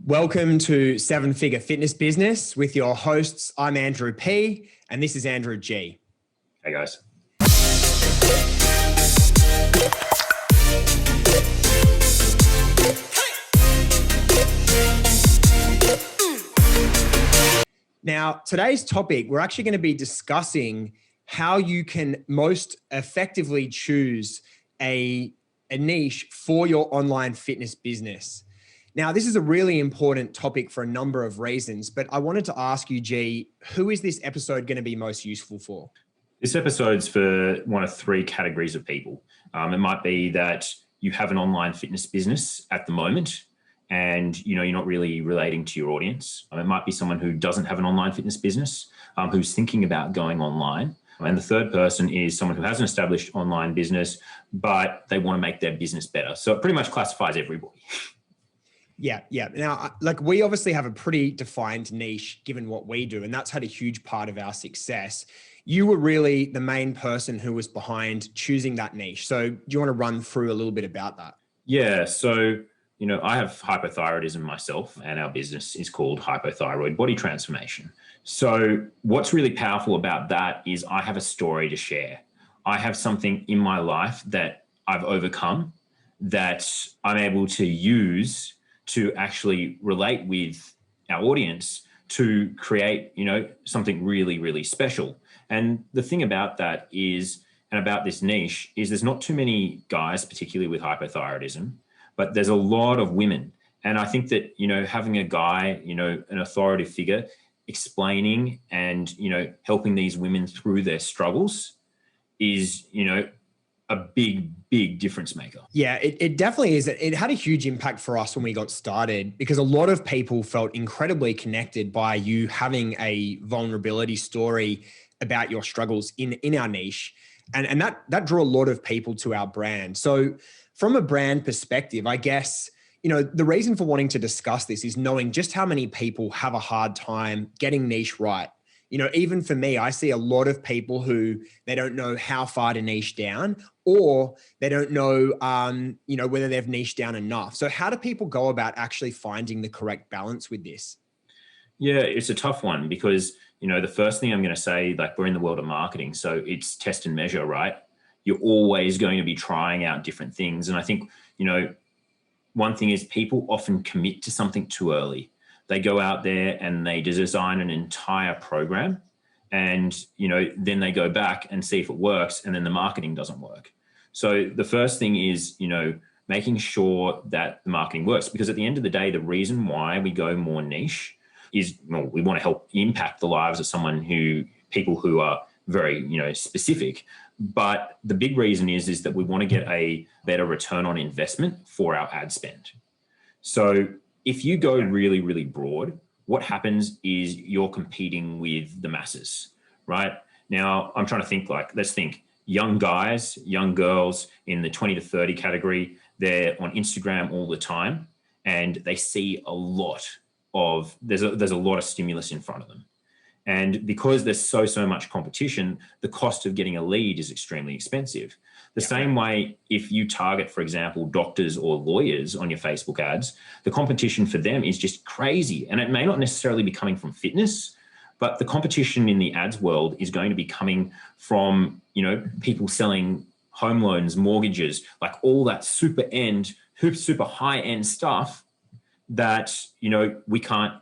Welcome to Seven Figure Fitness Business with your hosts. I'm Andrew P. and this is Andrew G. Hey guys. Now, today's topic, we're actually going to be discussing how you can most effectively choose a niche for your online fitness business. Now, this is a really important topic for a number of reasons, but I wanted to ask you, G, who is this episode going to be most useful for? This episode's for one of three categories of people. It might be that you have an online fitness business at the moment and you're not really relating to your audience. It might be someone who doesn't have an online fitness business, who's thinking about going online. And the third person is someone who has an established online business, but they want to make their business better. So it pretty much classifies everybody. Yeah. Now, we obviously have a pretty defined niche given what we do, and that's had a huge part of our success. You were really the main person who was behind choosing that niche. So do you want to run through a little bit about that? Yeah. So, I have hypothyroidism myself, and our business is called Hypothyroid Body Transformation. So what's really powerful about that is I have a story to share. I have something in my life that I've overcome that I'm able to use to actually relate with our audience to create, something really, really special. And the thing about that is, and about this niche, is there's not too many guys, particularly with hypothyroidism, but there's a lot of women. And I think that, having a guy, an authoritative figure explaining and, helping these women through their struggles is, a big difference maker. Yeah, it definitely is. It had a huge impact for us when we got started because a lot of people felt incredibly connected by you having a vulnerability story about your struggles in our niche. And that drew a lot of people to our brand. So from a brand perspective, I guess, the reason for wanting to discuss this is knowing just how many people have a hard time getting niche right. Even for me, I see a lot of people who they don't know how far to niche down, or they don't know, whether they've niched down enough. So how do people go about actually finding the correct balance with this? Yeah, it's a tough one because, the first thing I'm going to say, we're in the world of marketing, so it's test and measure, right? You're always going to be trying out different things. And I think, one thing is people often commit to something too early. They go out there and they design an entire program and, then they go back and see if it works, and then the marketing doesn't work. So the first thing is, making sure that the marketing works, because at the end of the day, the reason why we go more niche is, we want to help impact the lives of people who are very, specific. But the big reason is that we want to get a better return on investment for our ad spend. So if you go really, really broad, what happens is you're competing with the masses, right? Now, I'm trying to think let's think young guys, young girls in the 20 to 30 category, they're on Instagram all the time and they see there's a lot of stimulus in front of them. And because there's so much competition, the cost of getting a lead is extremely expensive. The same way, if you target, for example, doctors or lawyers on your Facebook ads, the competition for them is just crazy. And it may not necessarily be coming from fitness, but the competition in the ads world is going to be coming from, people selling home loans, mortgages, all that super high end stuff that, we can't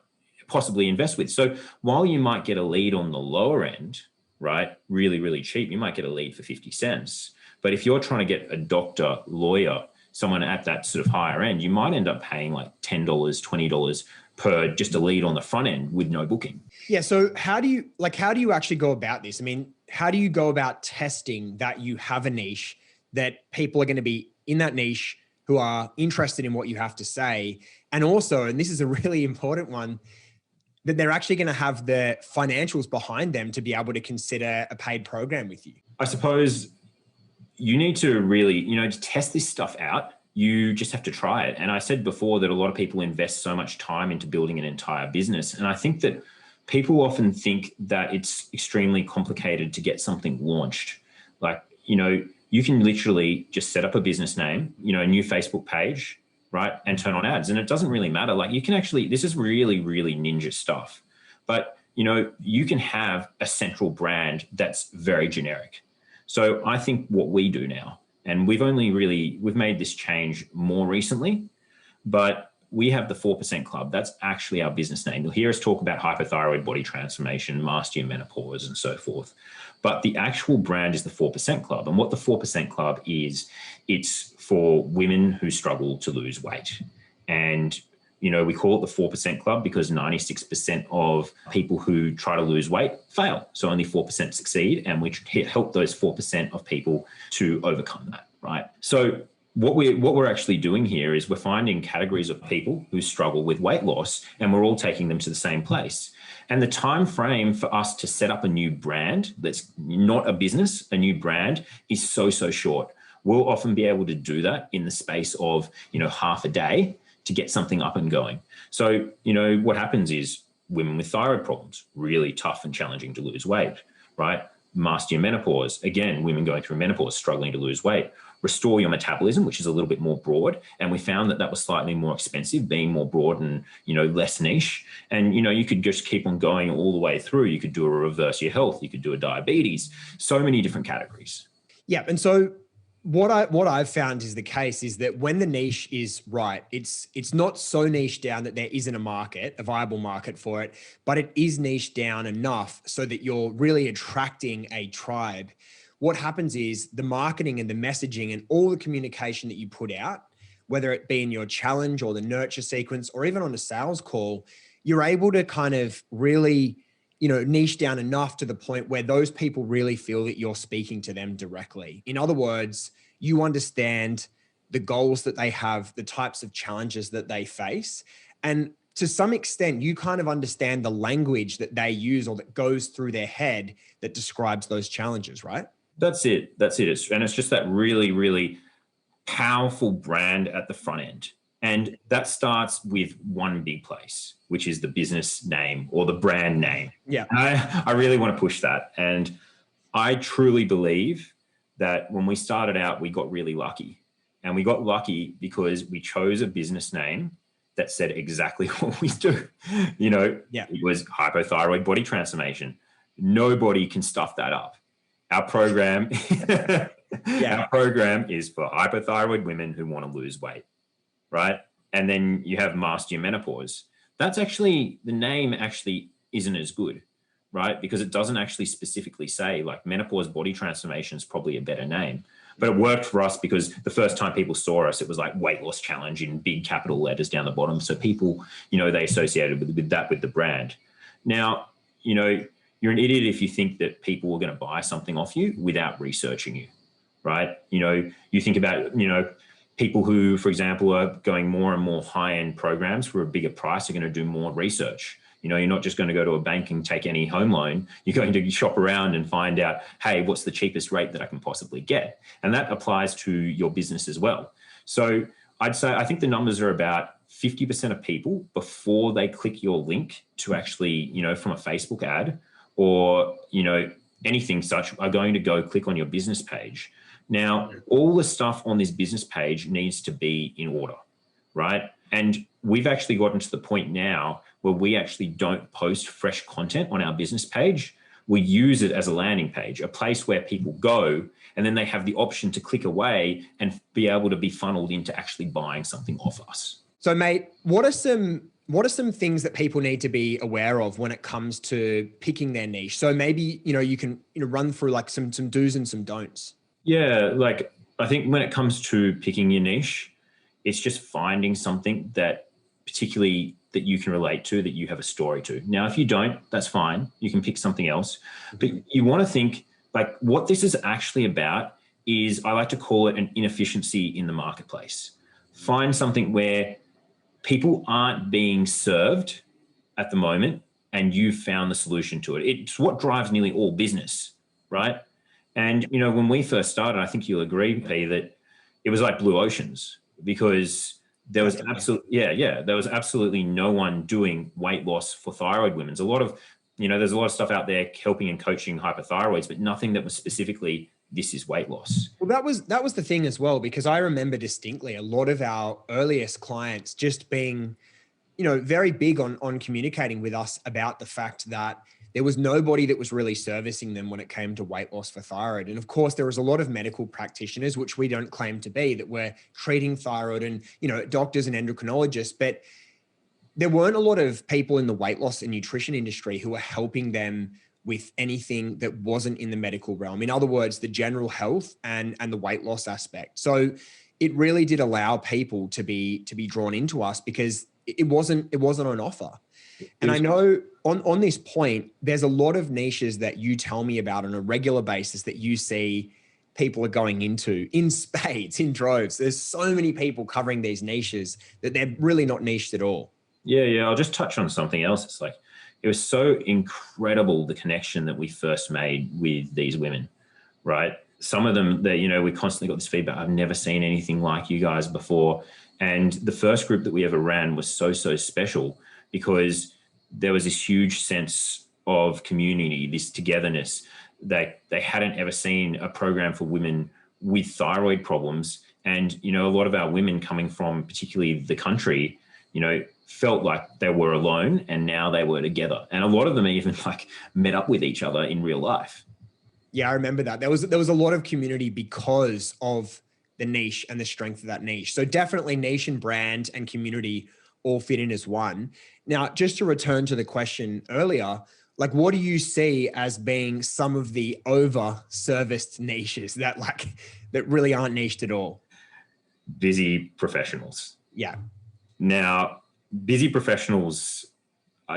possibly invest with. So while you might get a lead on the lower end, right, really, really cheap, you might get a lead for 50 cents. But if you're trying to get a doctor, lawyer, someone at that sort of higher end, you might end up paying $10, $20 per just a lead on the front end with no booking. Yeah. So how do you actually go about this? I mean, how do you go about testing that you have a niche, that people are going to be in that niche who are interested in what you have to say? And also, and this is a really important one, that they're actually going to have the financials behind them to be able to consider a paid program with you. I suppose you need to really, to test this stuff out. You just have to try it. And I said before that a lot of people invest so much time into building an entire business. And I think that people often think that it's extremely complicated to get something launched. You can literally just set up a business name, a new Facebook page, right? And turn on ads. And it doesn't really matter. Like you can actually, this is really, really ninja stuff. But, you know, you can have a central brand that's very generic. So I think what we do now, and we've made this change more recently, but we have the 4% Club. That's actually our business name. You'll hear us talk about hypothyroid body transformation, master your menopause, and so forth. But the actual brand is the 4% Club. And what the 4% Club is, it's for women who struggle to lose weight. And, you know, we call it the 4% Club because 96% of people who try to lose weight fail. So only 4% succeed. And we help those 4% of people to overcome that, right? So what we're actually doing here is we're finding categories of people who struggle with weight loss, and we're all taking them to the same place. And the time frame for us to set up a new brand that's not a business, a new brand, is so short. We'll often be able to do that in the space of, you know, half a day to get something up and going. So, you know, what happens is women with thyroid problems, really tough and challenging to lose weight, right? Master your menopause, again, women going through menopause, struggling to lose weight. Restore your metabolism, which is a little bit more broad. And we found that was slightly more expensive, being more broad and, you know, less niche. And, you know, you could just keep on going all the way through. You could do a reverse your health. You could do a diabetes, so many different categories. Yeah. And so what I've found is the case is that when the niche is right, it's not so niche down that there isn't a viable market for it, but it is niche down enough so that you're really attracting a tribe. What happens is the marketing and the messaging and all the communication that you put out, whether it be in your challenge or the nurture sequence, or even on a sales call, you're able to kind of really, you know, niche down enough to the point where those people really feel that you're speaking to them directly. In other words, you understand the goals that they have, the types of challenges that they face. And to some extent, you kind of understand the language that they use or that goes through their head that describes those challenges, right? That's it. And it's just that really, really powerful brand at the front end. And that starts with one big place, which is the business name or the brand name. Yeah. I really want to push that. And I truly believe that when we started out, we got really lucky. And we got lucky because we chose a business name that said exactly what we do. You know, It was hypothyroid body transformation. Nobody can stuff that up. Our program, Our program is for hypothyroid women who want to lose weight, right? And then you have master your menopause. That's actually, the name actually isn't as good, right? Because it doesn't actually specifically say, like, menopause body transformation is probably a better name. But it worked for us because the first time people saw us, it was like weight loss challenge in big capital letters down the bottom. So people, you know, they associated with the brand. Now, you know, you're an idiot if you think that people are going to buy something off you without researching you, right? You know, you think about, you know, people who, for example, are going more and more high-end programs for a bigger price are going to do more research. You know, you're not just going to go to a bank and take any home loan. You're going to shop around and find out, hey, what's the cheapest rate that I can possibly get? And that applies to your business as well. So I'd say, I think the numbers are about 50% of people before they click your link to actually, you know, from a Facebook ad or, you know, anything such, are going to go click on your business page. Now, all the stuff on this business page needs to be in order, right? And we've actually gotten to the point now where we actually don't post fresh content on our business page. We use it as a landing page, a place where people go, and then they have the option to click away and be able to be funneled into actually buying something off us. So, mate, what are some things that people need to be aware of when it comes to picking their niche? So maybe, you know, you can, you know, run through like some do's and some don'ts. Yeah, like I think when it comes to picking your niche, it's just finding something that particularly that you can relate to, that you have a story to. Now, if you don't, that's fine. You can pick something else. But you want to think like what this is actually about is, I like to call it an inefficiency in the marketplace. Find something where people aren't being served at the moment and you've found the solution to it. It's what drives nearly all business, right? And, you know, when we first started, I think you'll agree, P, that it was like blue oceans because there was there was absolutely no one doing weight loss for thyroid women. There's a lot of stuff out there helping and coaching hypothyroids, but nothing that was specifically this is weight loss. Well, that was the thing as well, because I remember distinctly a lot of our earliest clients just being, very big on communicating with us about the fact that there was nobody that was really servicing them when it came to weight loss for thyroid. And of course, there was a lot of medical practitioners, which we don't claim to be, that were treating thyroid, and, doctors and endocrinologists, but there weren't a lot of people in the weight loss and nutrition industry who were helping them with anything that wasn't in the medical realm. In other words, the general health and the weight loss aspect. So it really did allow people to be drawn into us, because it wasn't on offer. And I know on this point, there's a lot of niches that you tell me about on a regular basis that you see people are going into in spades, in droves. There's so many people covering these niches that they're really not niched at all. Yeah. I'll just touch on something else. It's like, it was so incredible, the connection that we first made with these women, right? Some of them that, we constantly got this feedback. I've never seen anything like you guys before. And the first group that we ever ran was so special, because there was this huge sense of community, this togetherness. That they hadn't ever seen a program for women with thyroid problems. And, a lot of our women coming from particularly the country, felt like they were alone, and now they were together. And a lot of them even met up with each other in real life. Yeah, I remember that. There was a lot of community because of the niche and the strength of that niche. So definitely niche and brand and community all fit in as one. Now, just to return to the question earlier, what do you see as being some of the over-serviced niches that really aren't niched at all? Busy professionals. Yeah. Now, busy professionals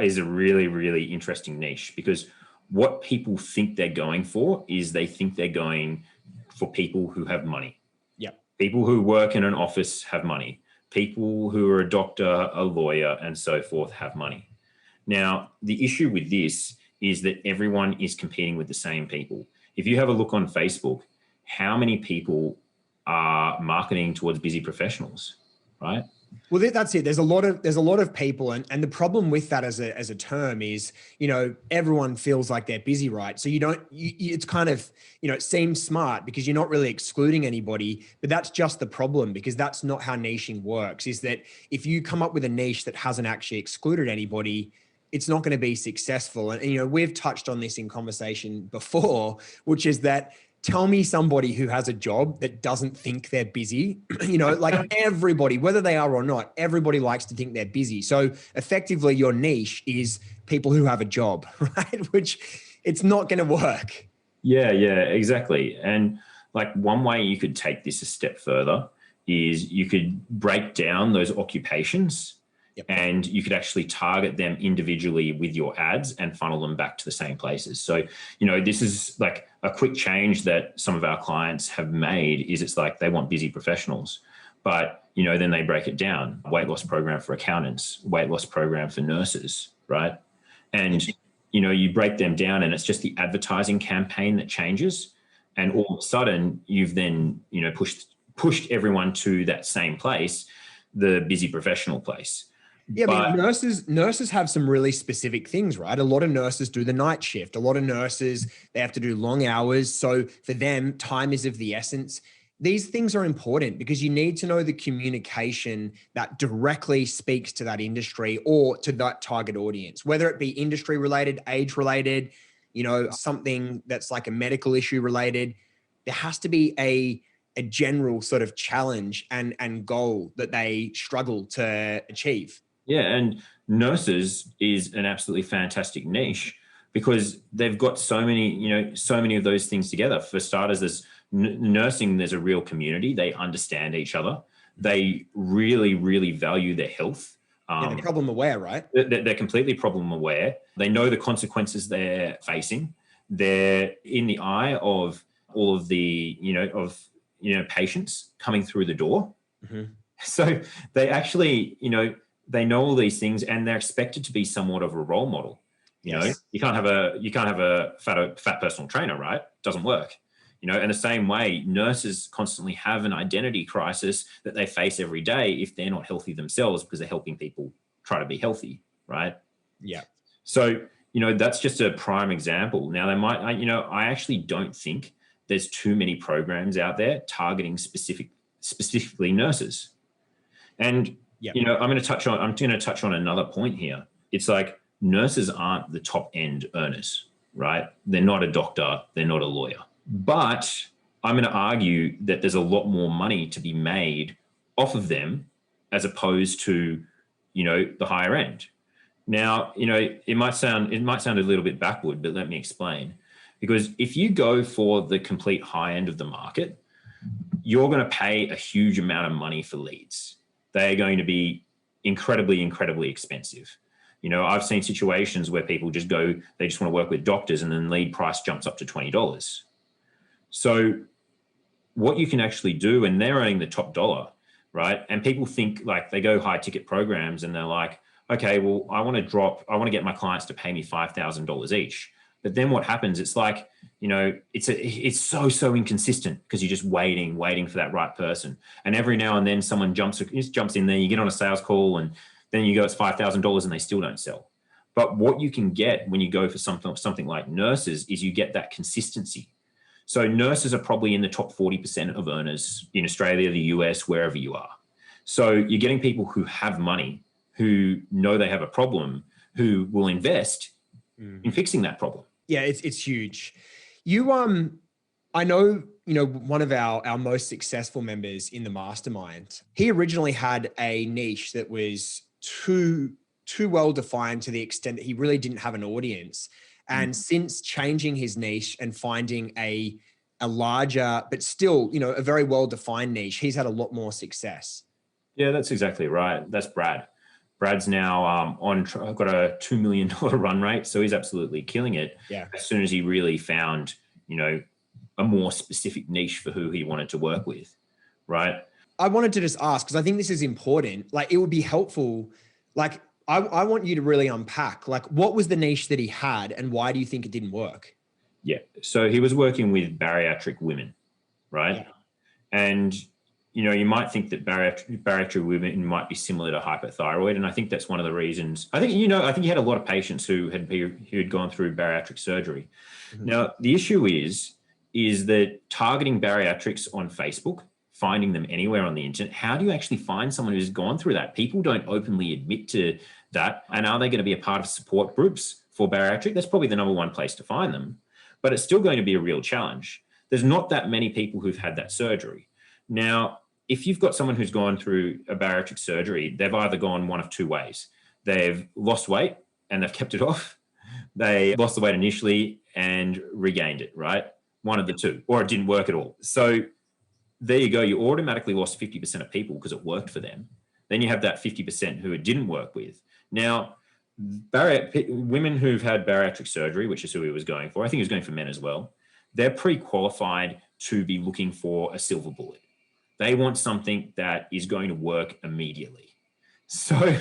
is a really, really interesting niche, because what people think they're going for is they think they're going for people who have money. Yep. People who work in an office have money. People who are a doctor, a lawyer, and so forth have money. Now, the issue with this is that everyone is competing with the same people. If you have a look on Facebook, how many people are marketing towards busy professionals, right? Well, that's it. There's a lot of people, and the problem with that as a term is, everyone feels like they're busy, right? So it's kind of, it seems smart because you're not really excluding anybody, but that's just the problem, because that's not how niching works. Is that if you come up with a niche that hasn't actually excluded anybody, it's not going to be successful. And we've touched on this in conversation before, which is that, tell me somebody who has a job that doesn't think they're busy. Everybody, whether they are or not, everybody likes to think they're busy. So effectively your niche is people who have a job, right? Which it's not going to work. Yeah, exactly. And one way you could take this a step further is you could break down those occupations. Yep. And you could actually target them individually with your ads and funnel them back to the same places. So, this is a quick change that some of our clients have made is it's they want busy professionals, but, then they break it down. Weight loss program for accountants, weight loss program for nurses, right? And, you break them down and it's just the advertising campaign that changes. And all of a sudden you've then, pushed everyone to that same place, the busy professional place. Yeah, I mean, nurses have some really specific things, right? A lot of nurses do the night shift. A lot of nurses, they have to do long hours. So for them, time is of the essence. These things are important because you need to know the communication that directly speaks to that industry or to that target audience, whether it be industry related, age related, something that's like a medical issue related. There has to be a general sort of challenge and goal that they struggle to achieve. Yeah, and nurses is an absolutely fantastic niche because they've got so many of those things together. For starters, there's nursing, there's a real community. They understand each other. They really, really value their health. They're problem aware, right? They're completely problem aware. They know the consequences they're facing. They're in the eye of all of the, patients coming through the door. Mm-hmm. So they actually, they know all these things and they're expected to be somewhat of a role model. Yes. You can't have a fat personal trainer, right? It doesn't work. In the same way, nurses constantly have an identity crisis that they face every day if they're not healthy themselves because they're helping people try to be healthy, right? Yeah. So, that's just a prime example. Now they might, I actually don't think there's too many programs out there targeting specifically nurses. And, you know, I'm going to touch on another point here. It's like nurses aren't the top end earners, right? They're not a doctor. They're not a lawyer. But I'm going to argue that there's a lot more money to be made off of them as opposed to, you know, the higher end. Now, you know, it might sound a little bit backward, but let me explain. Because if you go for the complete high end of the market, you're going to pay a huge amount of money for leads. They're going to be incredibly, incredibly expensive. You know, I've seen situations where people just go, they just want to work with doctors, and then lead price jumps up to $20. So what you can actually do, and they're earning the top dollar, right? And people think, like, they go high ticket programs and they're like, okay, well, I want to get my clients to pay me $5,000 each. But then what happens? It's like, you know, it's so inconsistent because you're just waiting for that right person. And every now and then someone jumps in there, you get on a sales call, and then you go, it's $5,000 and they still don't sell. But what you can get when you go for something like nurses is you get that consistency. So nurses are probably in the top 40% of earners in Australia, the US, wherever you are. So you're getting people who have money, who know they have a problem, who will invest in fixing that problem. Yeah, it's huge. You, I know, you know, one of our most successful members in the mastermind, he originally had a niche that was too well defined to the extent that he really didn't have an audience. And since changing his niche and finding a larger, but still, you know, a very well-defined niche, he's had a lot more success. Yeah, that's exactly right. That's Brad. Brad's now got a $2 million run rate. So he's absolutely killing it. Yeah. As soon as he really found, you know, a more specific niche for who he wanted to work with. Right. I wanted to just ask, because I think this is important. Like, it would be helpful. Like, I want you to really unpack, like, what was the niche that he had and why do you think it didn't work? Yeah. So he was working with bariatric women. Right. Yeah. And, you know, you might think that bariatric women might be similar to hypothyroid. And I think that's one of the reasons. I think he had a lot of patients who had gone through bariatric surgery. Mm-hmm. Now, the issue is that targeting bariatrics on Facebook, finding them anywhere on the internet, how do you actually find someone who's gone through that? People don't openly admit to that. And are they going to be a part of support groups for bariatric? That's probably the number one place to find them. But it's still going to be a real challenge. There's not that many people who've had that surgery. Now, if you've got someone who's gone through a bariatric surgery, they've either gone one of two ways. They've lost weight and they've kept it off. They lost the weight initially and regained it, right? One of the two, or it didn't work at all. So there you go. You automatically lost 50% of people because it worked for them. Then you have that 50% who it didn't work with. Now, women who've had bariatric surgery, which is who he was going for, I think he was going for men as well, they're pre-qualified to be looking for a silver bullet. They want something that is going to work immediately. So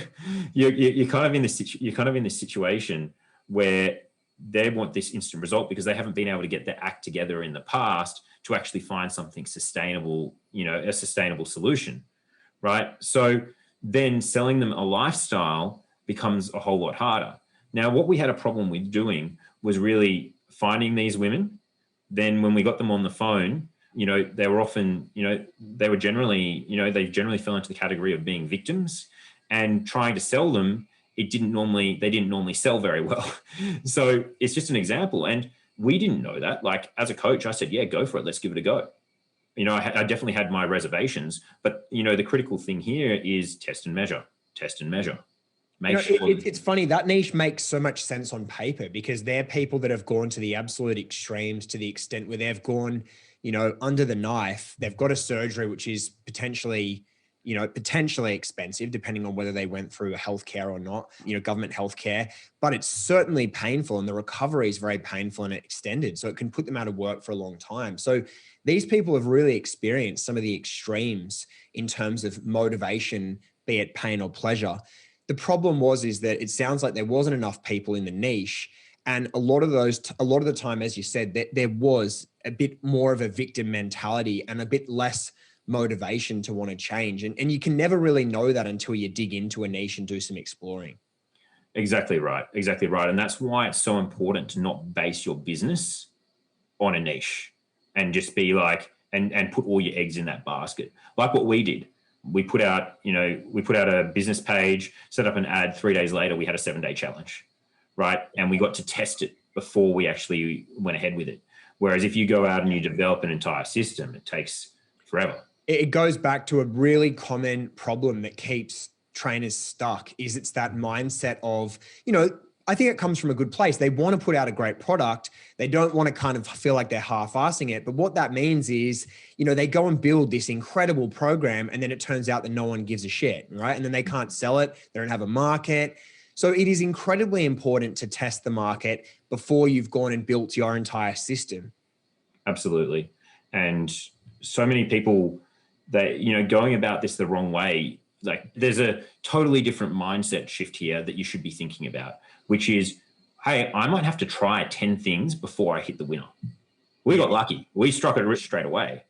you're kind of in this situation where they want this instant result because they haven't been able to get their act together in the past to actually find something sustainable, you know, a sustainable solution, right? So then selling them a lifestyle becomes a whole lot harder. Now, what we had a problem with doing was really finding these women. Then when we got them on the phone, you know, they were often, you know, they generally fell into the category of being victims, and trying to sell them, they didn't normally sell very well. So it's just an example. And we didn't know that. Like, as a coach, I said, yeah, go for it. Let's give it a go. You know, I definitely had my reservations, but, you know, the critical thing here is test and measure. It's funny, that niche makes so much sense on paper because they're people that have gone to the absolute extremes, to the extent where they've gone, you know, under the knife. They've got a surgery which is potentially expensive, depending on whether they went through healthcare or not, you know, government healthcare, but it's certainly painful, and the recovery is very painful and extended. So it can put them out of work for a long time. So these people have really experienced some of the extremes in terms of motivation, be it pain or pleasure. The problem is that it sounds like there wasn't enough people in the niche. And a lot of the time, as you said, there was a bit more of a victim mentality and a bit less motivation to want to change. And you can never really know that until you dig into a niche and do some exploring. Exactly right. And that's why it's so important to not base your business on a niche. and just be like, and put all your eggs in that basket. Like what we did. We put out a business page, set up an ad. 3 days later, we had a 7-day challenge, right? And we got to test it before we actually went ahead with it. Whereas if you go out and you develop an entire system, it takes forever. It goes back to a really common problem that keeps trainers stuck is it's that mindset of, I think it comes from a good place. They want to put out a great product. They don't want to kind of feel like they're half-assing it. But what that means is, they go and build this incredible program and then it turns out that no one gives a shit, right? And then they can't sell it. They don't have a market. So it is incredibly important to test the market before you've gone and built your entire system. Absolutely. And so many people that, going about this the wrong way, like there's a totally different mindset shift here that you should be thinking about, which is, hey, I might have to try 10 things before I hit the winner. We got lucky. We struck it straight away.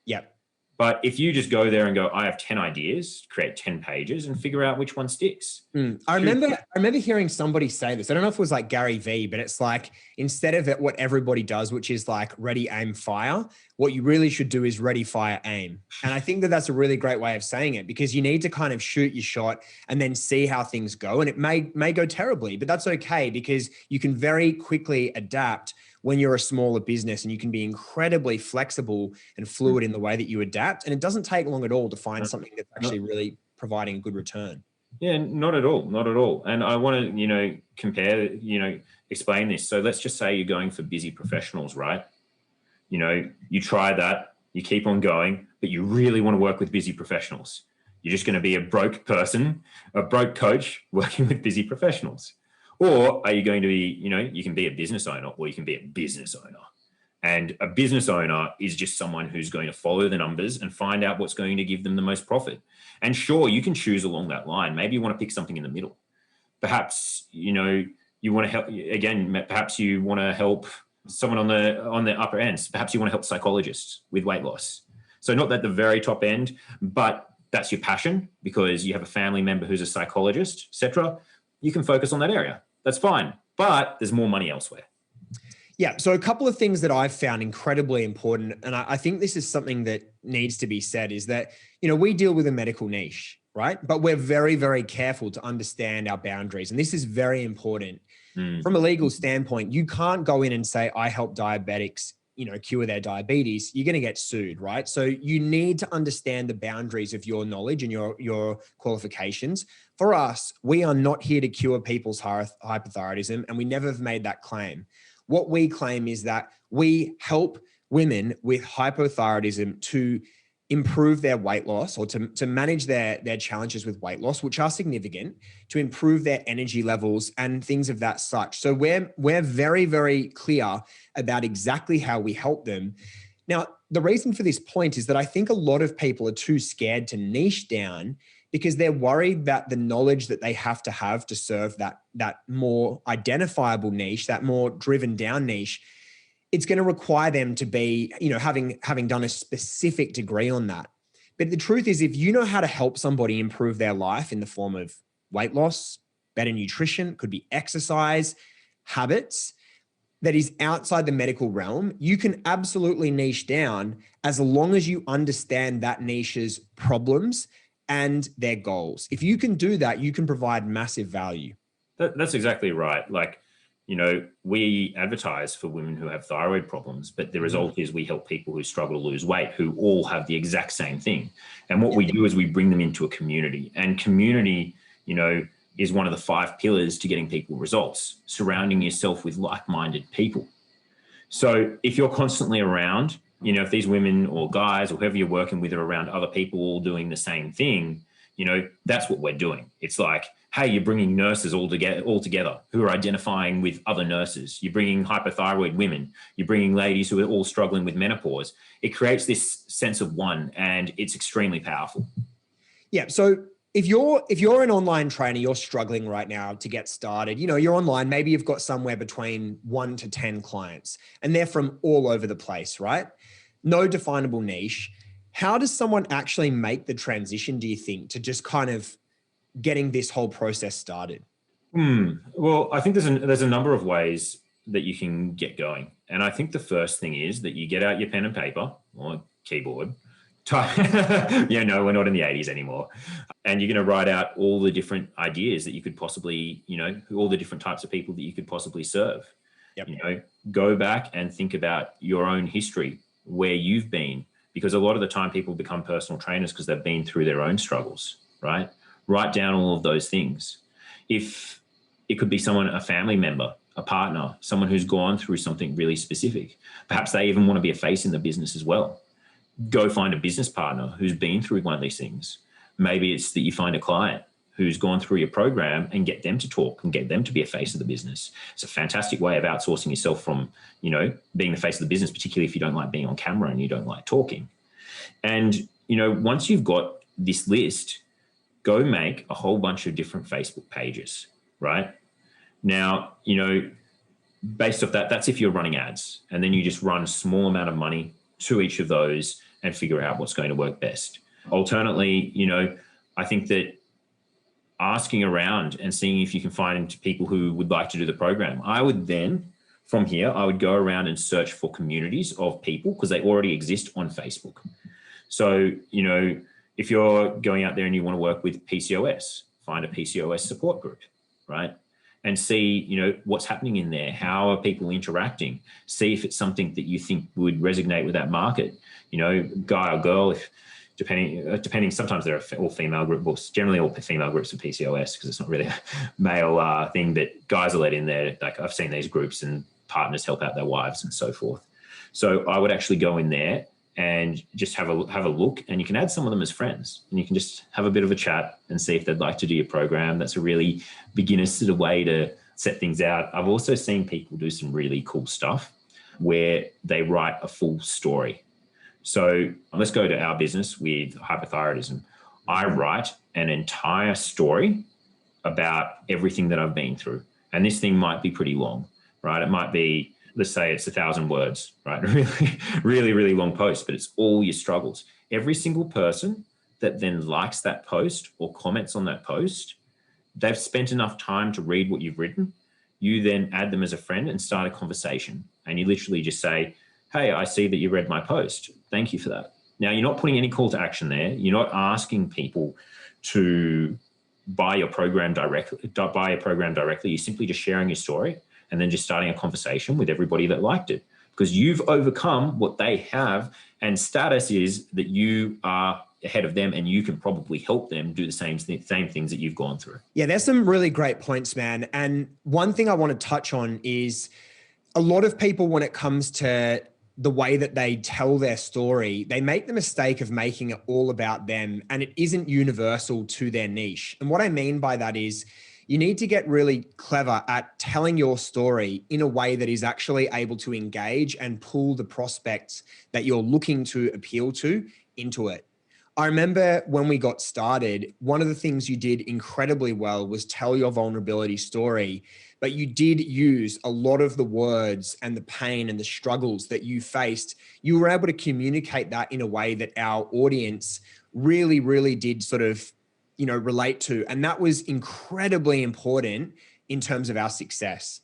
Yep. But if you just go there and go, I have 10 ideas, create 10 pages and figure out which one sticks. I remember hearing somebody say this. I don't know if it was like Gary Vee, but it's like, instead of what everybody does, which is like ready, aim, fire, what you really should do is ready, fire, aim. And I think that that's a really great way of saying it because you need to kind of shoot your shot and then see how things go. And it may go terribly, but that's okay because you can very quickly adapt when you're a smaller business and you can be incredibly flexible and fluid in the way that you adapt. And it doesn't take long at all to find something that's actually really providing a good return. Yeah, not at all. Not at all. And I want to, compare, explain this. So let's just say you're going for busy professionals, right? You try that, you keep on going, but you really want to work with busy professionals. You're just going to be a broke person, a broke coach working with busy professionals. Or are you going to be, you can be a business owner or you can be a business owner. And a business owner is just someone who's going to follow the numbers and find out what's going to give them the most profit. And sure, you can choose along that line. Maybe you want to pick something in the middle. Perhaps, you want to help, again, perhaps you want to help someone on the upper ends. Perhaps you want to help psychologists with weight loss. So not at the very top end, but that's your passion because you have a family member who's a psychologist, etc. You can focus on that area. That's fine. But there's more money elsewhere. Yeah. So a couple of things that I've found incredibly important, and I think this is something that needs to be said, is that, we deal with a medical niche, right? But we're very, very careful to understand our boundaries. And this is very important. From a legal standpoint, you can't go in and say, I help diabetics, cure their diabetes. You're going to get sued, right? So you need to understand the boundaries of your knowledge and your qualifications. For us, we are not here to cure people's hypothyroidism, and we never have made that claim. What we claim is that we help women with hypothyroidism to improve their weight loss or to manage their challenges with weight loss, which are significant, to improve their energy levels and things of that such. So we're very, very clear about exactly how we help them. Now, the reason for this point is that I think a lot of people are too scared to niche down because they're worried that the knowledge that they have to serve that more identifiable niche, that more driven down niche, it's going to require them to be, having done a specific degree on that. But the truth is, if you know how to help somebody improve their life in the form of weight loss, better nutrition, could be exercise, habits, that is outside the medical realm, you can absolutely niche down as long as you understand that niche's problems and their goals. If you can do that, you can provide massive value. That's exactly right. Like, we advertise for women who have thyroid problems, but the result is we help people who struggle to lose weight, who all have the exact same thing. And what we do is we bring them into a community, and community, is one of the 5 pillars to getting people results, surrounding yourself with like-minded people. So if you're constantly around, if these women or guys or whoever you're working with are around other people all doing the same thing, that's what we're doing. It's like, hey, you're bringing nurses all together who are identifying with other nurses. You're bringing hypothyroid women. You're bringing ladies who are all struggling with menopause. It creates this sense of one, and it's extremely powerful. Yeah. So if you're an online trainer, you're struggling right now to get started, you're online, maybe you've got somewhere between 1 to 10 clients and they're from all over the place, right? No definable niche. How does someone actually make the transition, do you think, to just kind of getting this whole process started? Well, I think there's a number of ways. that you can get going. And I think the first thing is that you get out your pen and paper or keyboard. Yeah, no, we're not in the 80s anymore. And you're going to write out all the different ideas that you could possibly, all the different types of people that you could possibly serve. Yep. Go back and think about your own history, where you've been, because a lot of the time people become personal trainers because they've been through their own struggles, right? Write down all of those things. If it could be someone, a family member, a partner, someone who's gone through something really specific. Perhaps they even want to be a face in the business as well. Go find a business partner who's been through one of these things. Maybe it's that you find a client who's gone through your program and get them to talk and get them to be a face of the business. It's a fantastic way of outsourcing yourself from, being the face of the business, particularly if you don't like being on camera and you don't like talking. And, once you've got this list, go make a whole bunch of different Facebook pages, right? Now, based off that, that's if you're running ads, and then you just run a small amount of money to each of those and figure out what's going to work best. Alternately, I think that asking around and seeing if you can find people who would like to do the program. I would then, from here, I would go around and search for communities of people because they already exist on Facebook. So, if you're going out there and you want to work with PCOS, find a PCOS support group, right? And see, what's happening in there. How are people interacting? See if it's something that you think would resonate with that market. Guy or girl, if depending. Sometimes there are all female groups, generally all female groups of PCOS because it's not really a male thing. But guys are let in there. Like I've seen these groups and partners help out their wives and so forth. So I would actually go in there and just have a look, and you can add some of them as friends, and you can just have a bit of a chat and see if they'd like to do your program. That's a really beginner sort of way to set things out. I've also seen people do some really cool stuff where they write a full story. So let's go to our business with hypothyroidism. I write an entire story about everything that I've been through. And this thing might be pretty long, right? It might be, let's say it's 1,000 words, right? Really, really, really long post, but it's all your struggles. Every single person that then likes that post or comments on that post, they've spent enough time to read what you've written. You then add them as a friend and start a conversation. And you literally just say, hey, I see that you read my post. Thank you for that. Now, you're not putting any call to action there. You're not asking people to buy your program directly. You're simply just sharing your story and then just starting a conversation with everybody that liked it, because you've overcome what they have, and status is that you are ahead of them and you can probably help them do the same things that you've gone through. Yeah, there's some really great points, man. And one thing I want to touch on is a lot of people, when it comes to the way that they tell their story, they make the mistake of making it all about them, and it isn't universal to their niche. And what I mean by that is you need to get really clever at telling your story in a way that is actually able to engage and pull the prospects that you're looking to appeal to into it. I remember when we got started, one of the things you did incredibly well was tell your vulnerability story, but you did use a lot of the words and the pain and the struggles that you faced. You were able to communicate that in a way that our audience really, really did sort of, relate to. And that was incredibly important in terms of our success.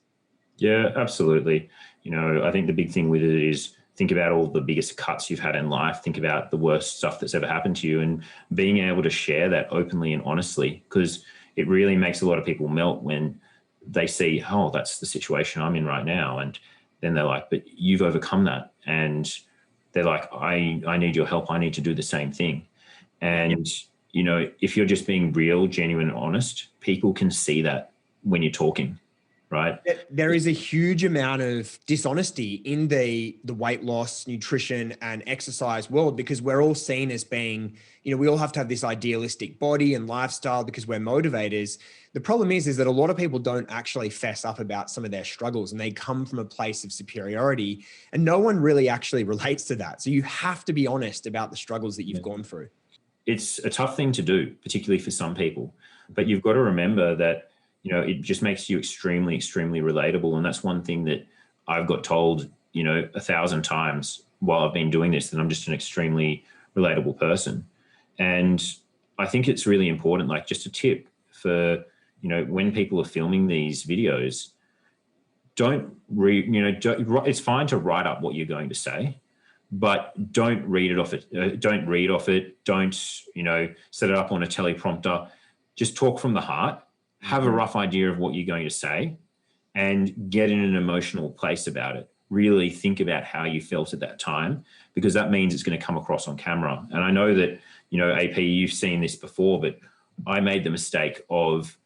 Yeah, absolutely. I think the big thing with it is think about all the biggest cuts you've had in life. Think about the worst stuff that's ever happened to you, and being able to share that openly and honestly, because it really makes a lot of people melt when they see, oh, that's the situation I'm in right now. And then they're like, but you've overcome that. And they're like, I need your help. I need to do the same thing. And, if you're just being real, genuine, and honest, people can see that when you're talking. Right. There is a huge amount of dishonesty in the weight loss, nutrition, and exercise world, because we're all seen as being, we all have to have this idealistic body and lifestyle because we're motivators. The problem is that a lot of people don't actually fess up about some of their struggles, and they come from a place of superiority, and no one really actually relates to that. So you have to be honest about the struggles that you've gone through. It's a tough thing to do, particularly for some people, but you've got to remember that it just makes you extremely, extremely relatable. And that's one thing that I've got told, 1,000 times while I've been doing this, that I'm just an extremely relatable person. And I think it's really important, like just a tip for, when people are filming these videos, it's fine to write up what you're going to say, but don't read it off it. Don't read off it. Don't, set it up on a teleprompter. Just talk from the heart, have a rough idea of what you're going to say, and get in an emotional place about it. Really think about how you felt at that time, because that means it's going to come across on camera. And I know that, AP, you've seen this before, but I made the mistake of,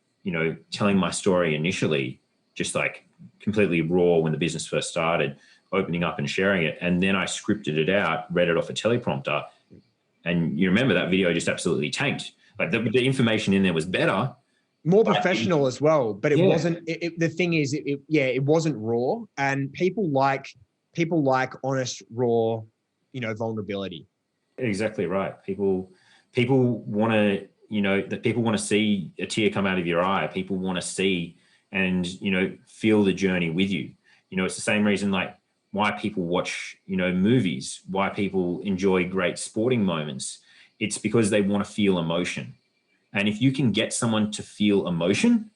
telling my story initially, just like completely raw when the business first started, opening up and sharing it. And then I scripted it out, read it off a teleprompter. And you remember that video just absolutely tanked. Like the information in there was better. More professional as well, but it wasn't. The thing is, it wasn't raw, and people like honest, raw, vulnerability. Exactly right. People want to, that people want to see a tear come out of your eye. People want to see and feel the journey with you. It's the same reason like why people watch movies, why people enjoy great sporting moments. It's because they want to feel emotion. And if you can get someone to feel emotion,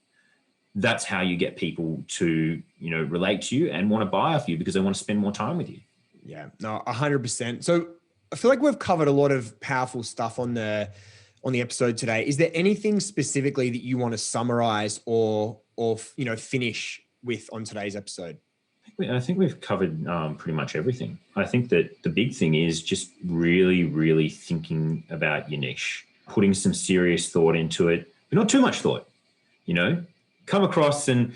that's how you get people to, relate to you and want to buy off you, because they want to spend more time with you. Yeah, no, 100%. So I feel like we've covered a lot of powerful stuff on the episode today. Is there anything specifically that you want to summarize or finish with on today's episode? I think we've covered pretty much everything. I think that the big thing is just really, really thinking about your niche, putting some serious thought into it, but not too much thought. Come across and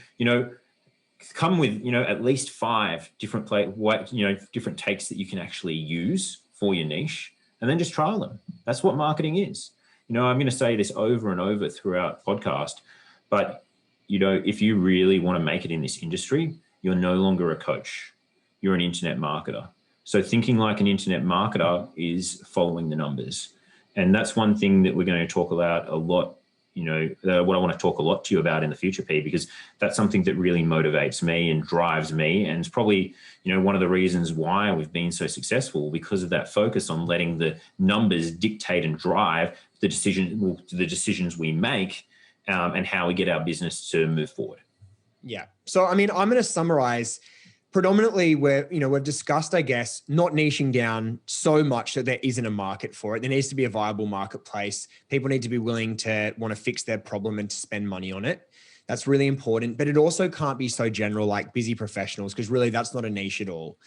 come with at least 5 different different takes that you can actually use for your niche, and then just trial them. That's what marketing is. I'm going to say this over and over throughout podcast, but if you really want to make it in this industry, you're no longer a coach. You're an internet marketer. So thinking like an internet marketer is following the numbers. And that's one thing that we're going to talk about a lot, what I want to talk a lot to you about in the future, P, because that's something that really motivates me and drives me. And it's probably, one of the reasons why we've been so successful, because of that focus on letting the numbers dictate and drive the decisions we make and how we get our business to move forward. Yeah. So, I'm going to summarize predominantly where, we've discussed, I guess, not niching down so much that there isn't a market for it. There needs to be a viable marketplace. People need to be willing to want to fix their problem and to spend money on it. That's really important. But it also can't be so general like busy professionals, because really that's not a niche at all.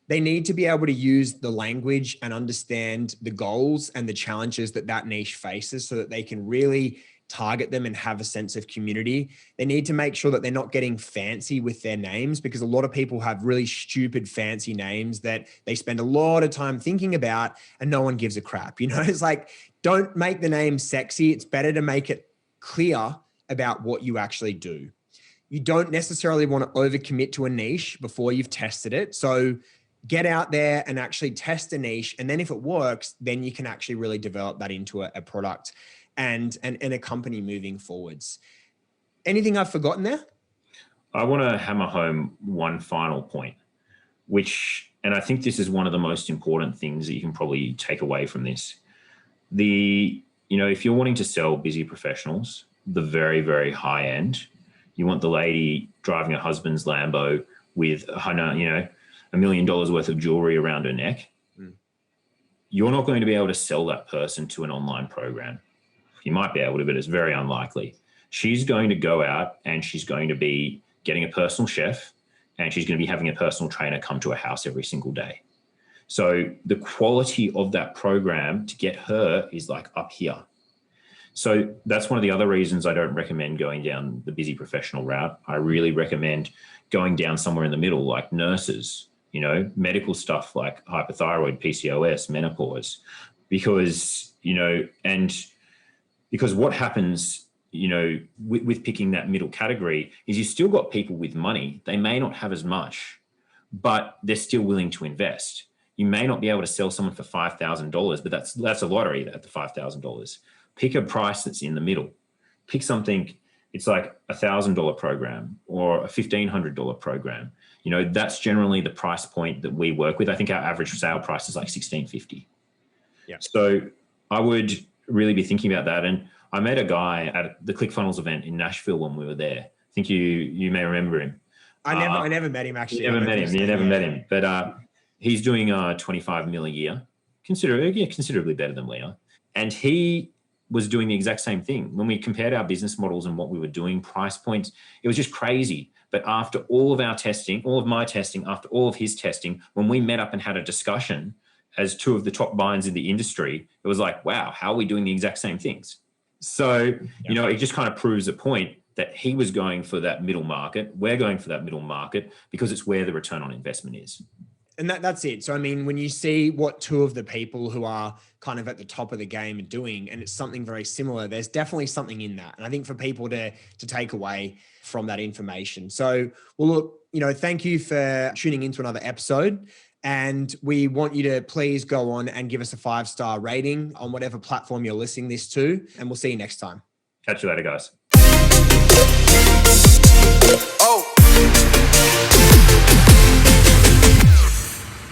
They need to be able to use the language and understand the goals and the challenges that niche faces, so that they can really target them and have a sense of community. They need to make sure that they're not getting fancy with their names, because a lot of people have really stupid fancy names that they spend a lot of time thinking about and no one gives a crap. It's like, don't make the name sexy. It's better to make it clear about what you actually do. You don't necessarily want to overcommit to a niche before you've tested it. So get out there and actually test a niche. And then if it works, then you can actually really develop that into a product and a company moving forwards. Anything I've forgotten there? I want to hammer home one final point, and I think this is one of the most important things that you can probably take away from this. If you're wanting to sell busy professionals, the very, very high end, you want the lady driving her husband's Lambo with $1 million worth of jewelry around her neck. You're not going to be able to sell that person to an online program. You might be able to, but it's very unlikely. She's going to go out and she's going to be getting a personal chef, and she's going to be having a personal trainer come to her house every single day. So the quality of that program to get her is like up here. So that's one of the other reasons I don't recommend going down the busy professional route. I really recommend going down somewhere in the middle, like nurses, medical stuff like hypothyroid, PCOS, menopause, because what happens, with picking that middle category is you still got people with money. They may not have as much, but they're still willing to invest. You may not be able to sell someone for $5,000, but that's a lottery at the $5,000. Pick a price that's in the middle. Pick something, it's like $1,000 program or a $1,500 program. That's generally the price point that we work with. I think our average sale price is like $1,650. Yeah. So I would really be thinking about that. And I met a guy at the ClickFunnels event in Nashville when we were there. I think you may remember him. I never met him actually. You never met him. But he's doing 25 mil a year, considerably better than we are. And he was doing the exact same thing. When we compared our business models and what we were doing, price points, it was just crazy. But after all of our testing, all of my testing, after all of his testing, when we met up and had a discussion as two of the top minds in the industry, it was like, wow, how are we doing the exact same things? So, you know, it just kind of proves a point that he was going for that middle market. We're going for that middle market because it's where the return on investment is. And that's it. So, I mean, when you see what two of the people who are kind of at the top of the game are doing, and it's something very similar, there's definitely something in that. And I think for people to take away from that information. So, well, look, you know, thank you for tuning into another episode. And we want you to please go on and give us a 5-star rating on whatever platform you're listening this to. And we'll see you next time. Catch you later, guys. Oh.